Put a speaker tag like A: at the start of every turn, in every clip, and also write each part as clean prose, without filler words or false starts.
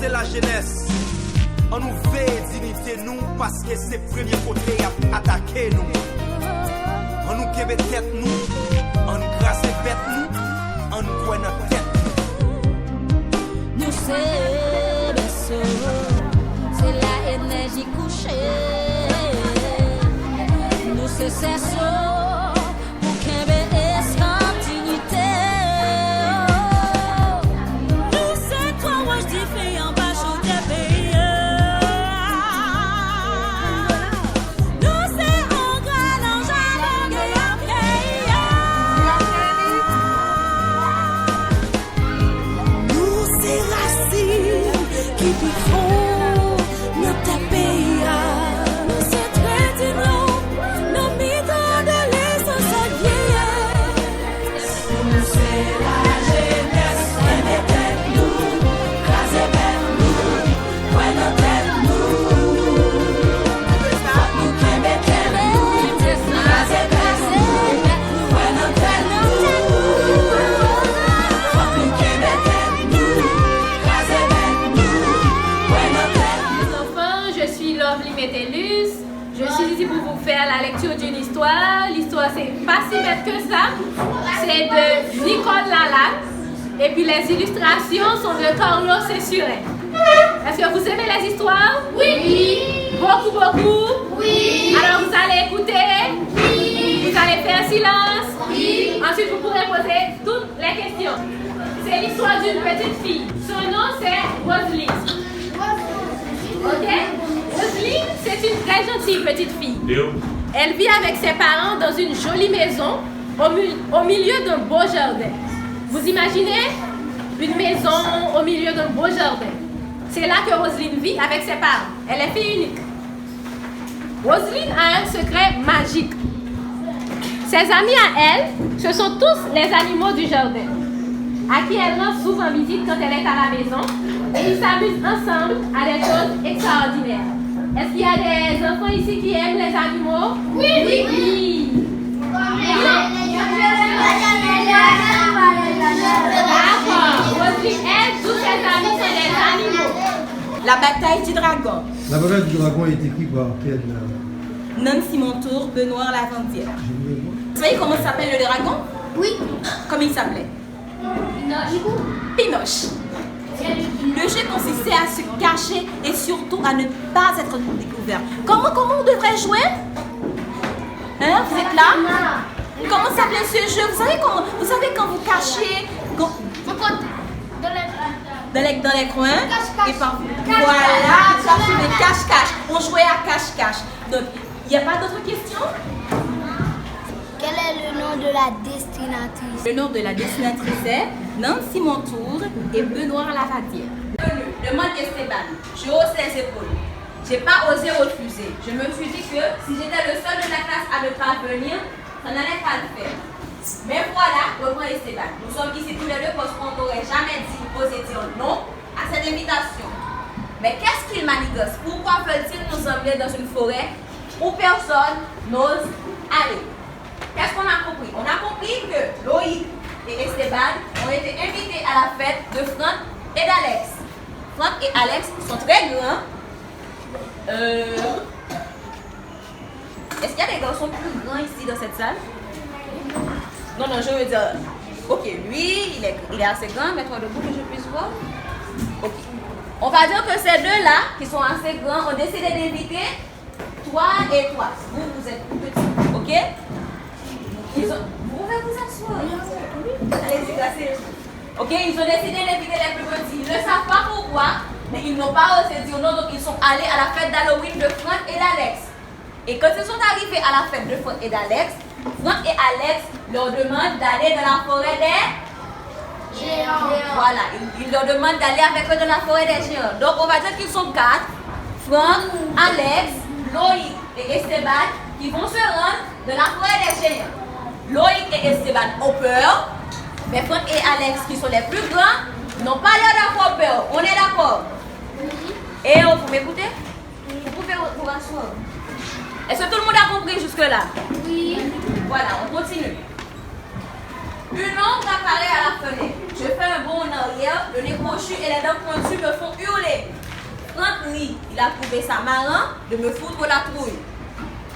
A: c'est la jeunesse. On nous veut dignité nous parce que c'est le premier côté à attaquer nous. On nous kebe tête nous, on nous grasse bête nous, on nous coin notre tête.
B: Nous c'est le c'est la énergie couchée. Nous c'est ce pour qu'un dignité. Nous c'est trois roches différents pas chaud des pays. Nous c'est un grand ange à longueur nous c'est racines qui font notre pays. Nous c'est très d'union, nos mitons de l'essence vieille. Nous c'est la jeunesse, on est tête nous, crasé bête nous, ouais nos tête nous. Nous qui mettons nous, crasé bête nous, ouais nos tête nous. Nous qui mettons nous, crasé bête nous, ouais nos tête nous.
C: Les enfants, je suis Lovely Metellus. Je suis ici pour vous faire la lecture d'une histoire. L'histoire, c'est pas si bête que ça. C'est de Nicole Lalanne. Et puis les illustrations sont de Carlos Cessuret. Est-ce que vous aimez les histoires? Oui. Beaucoup, beaucoup? Oui. Alors vous allez écouter? Oui. Vous allez faire silence? Oui. Ensuite, vous pourrez poser toutes les questions. C'est l'histoire d'une petite fille. Son nom, c'est Roselyne. Ok? Roselyne, c'est une très gentille petite fille. Elle vit avec ses parents dans une jolie maison au milieu d'un beau jardin. Vous imaginez une maison au milieu d'un beau jardin? C'est là que Roselyne vit avec ses parents. Elle est fille unique. Roselyne a un secret magique. Ses amis à elle, ce sont tous les animaux du jardin, à qui elle rend souvent visite quand elle est à la maison, et ils s'amusent ensemble à des choses extraordinaires. Est-ce qu'il y a des enfants ici qui aiment les animaux? Oui. D'accord. Roselyne aide tous ses amis sont des animaux.
D: La bataille du dragon.
E: La bataille du dragon est écrite par quel?
D: Nancy Montour, Benoît Lavandière. Vous savez comment s'appelle le dragon?
B: Oui.
D: Comment il s'appelait? Pinoche. Le jeu consistait à se cacher et surtout à ne pas être découvert. Comment on devrait jouer? Hein, vous êtes là? Comment s'appelait ce jeu? Vous savez quand vous cachez dans les coins? Et voilà, ça c'est le cache-cache. On jouait à cache-cache. Donc, il n'y a pas d'autres questions?
B: Quel est le nom de la destinatrice?
D: Le nom de la destinatrice est Nancy Montour et Benoît Lavadière. Le monde Esteban, je hausse les épaules. J'ai pas osé refuser. Je me suis dit que si j'étais le seul de la classe à ne pas venir, ça n'allait pas le faire. Mais voilà, reprend Esteban. Nous sommes ici tous les deux parce qu'on n'aurait jamais osé dire non à cette invitation. Mais qu'est-ce qu'ils manigossent? Pourquoi veulent-ils nous emmener dans une forêt où personne n'ose aller? Qu'est-ce qu'on a compris? On a compris que Loïc et Esteban ont été invités à la fête de Franck et d'Alex. Franck et Alex sont très grands. Est-ce qu'il y a des garçons plus grands ici dans cette salle? Non, je veux dire, ok, lui, il est assez grand, mets-toi debout que je puisse voir. Ok. On va dire que ces deux-là, qui sont assez grands, ont décidé d'inviter toi et toi. Vous êtes plus petits, ok? Vous pouvez vous asseoir. Allez-y, placez-vous. Ok, ils ont décidé d'inviter les plus petits. Ils ne savent pas pourquoi, mais ils n'ont pas osé dire non, donc ils sont allés à la fête d'Halloween de Franck et d'Alex. Et quand ils sont arrivés à la fête de Franck et d'Alex, Franck et Alex leur demandent d'aller dans la forêt des géants. Voilà, ils leur demandent d'aller avec eux dans la forêt des géants. Donc on va dire qu'ils sont 4, Franck, Alex, Loïc et Esteban, qui vont se rendre dans la forêt des géants. Loïc et Esteban ont peur, mais Franck et Alex, qui sont les plus grands, n'ont pas l'air d'avoir peur. On est d'accord? Et vous m'écoutez? Vous pouvez vous rasseoir. Est-ce que tout le monde a compris jusque-là?
B: Oui.
D: Voilà, on continue. Une ombre apparaît à la fenêtre. Je fais un bond en arrière, le nez crochu et les dents pointues me font hurler. nuits, il a trouvé ça marrant de me foutre la trouille.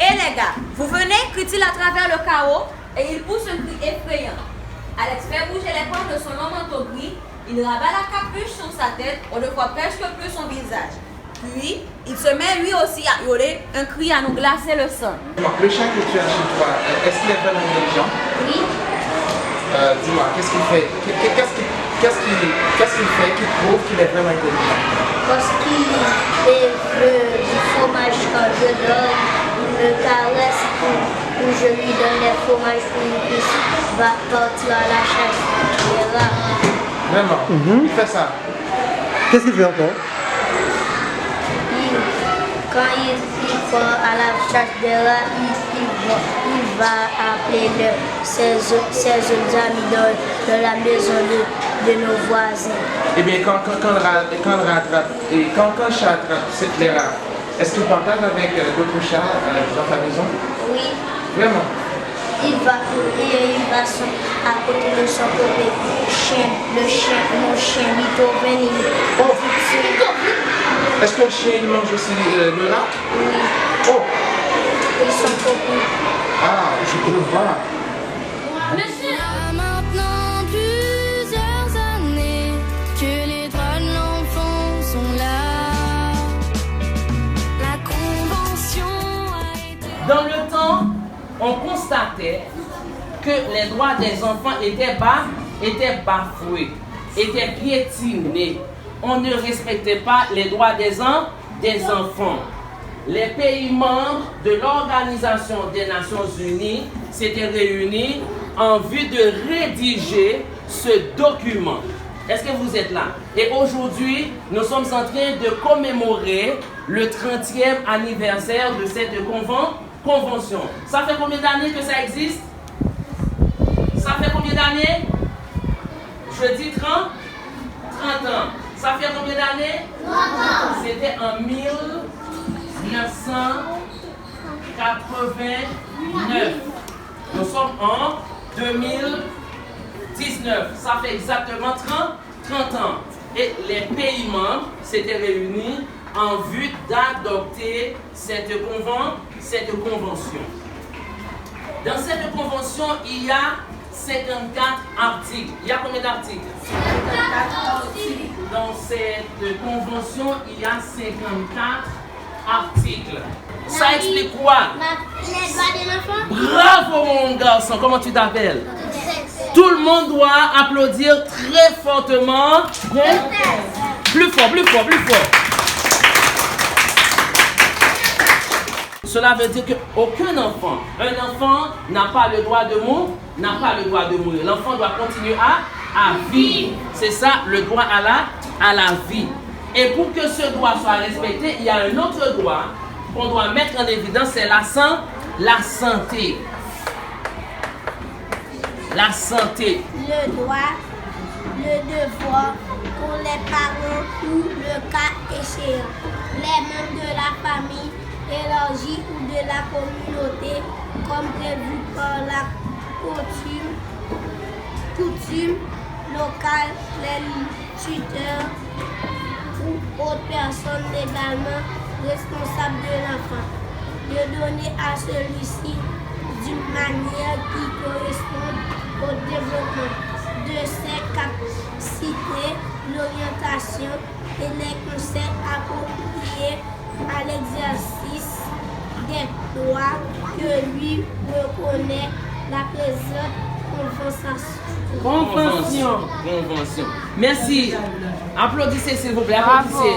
D: Et les gars, vous venez, crie-t-il à travers le chaos, et il pousse un cri effrayant. Alex fait bouger les poils de son long manteau gris, il rabat la capuche sur sa tête, on ne voit presque plus son visage. Puis, il se met lui aussi à hurler un cri à nous glacer le sang.
F: Le chien que tu as chez toi, est-ce qu'il est vraiment intelligent?
G: Oui.
F: Dis-moi, qu'est-ce qu'il fait? Qu'est-ce qu'il fait qui prouve qu'il est vraiment intelligent?
G: Parce qu'il veut du fromage quand je donne, il me caresse ou je lui donne les fromages pour qu'il puisse partir à la chasse.
F: Vraiment? Il fait ça?
E: Qu'est-ce qu'il fait encore?
G: Quand il va à la chasse de rats, il va appeler ses autres amis dans la maison de nos voisins.
F: Eh bien, quand le chat attrape les rats, est-ce qu'il partage avec d'autres chats dans ta maison?
G: Oui.
F: Vraiment?
G: Il va à côté de son côté chien, mon chien Beethoven,
F: Est-ce que le chien il mange aussi le rat?
G: Oui.
F: Oh!
G: Ils sont copains.
F: Ah, je peux le voir.
C: Monsieur,
B: Maintenant plusieurs années que les droits de l'enfant sont là. La convention a été...
H: Dans le temps, on constatait que les droits des enfants étaient bafoués, étaient piétinés. On ne respectait pas les droits des enfants. Les pays membres de l'Organisation des Nations Unies s'étaient réunis en vue de rédiger ce document. Est-ce que vous êtes là? Et aujourd'hui, nous sommes en train de commémorer le 30e anniversaire de cette convention. Ça fait combien d'années que ça existe? Ça fait combien d'années? Je dis 30 ans. Ça fait combien d'années? 30 ans. C'était en 1989. Nous sommes en 2019. Ça fait exactement 30 ans. Et les pays membres s'étaient réunis en vue d'adopter cette convention. Dans cette convention, il y a 54 articles. Il y a combien d'articles? 54 articles. Dans cette convention, il y a 54 articles. Ça explique quoi?
G: Les droits de l'enfant.
H: Bravo mon garçon, comment tu t'appelles? Tout le monde doit applaudir très fortement. Plus fort, plus fort, plus fort. Cela veut dire qu'aucun enfant, un enfant n'a pas le droit de mourir, L'enfant doit continuer à vivre. C'est ça le droit à la vie. Et pour que ce droit soit respecté, il y a un autre droit qu'on doit mettre en évidence, c'est la santé. La santé.
G: Le droit, le devoir pour les parents ou le cas échéant, les membres de la famille élargie ou de la communauté comme prévu par la coutume locale, les tuteurs ou autres personnes légalement responsables de l'enfant, de donner à celui-ci d'une manière qui correspond au développement de ses capacités, l'orientation et les conseils appropriés à l'exercice des droits que lui reconnaît la présente convention.
H: Merci. Applaudissez s'il vous plaît. Applaudissez.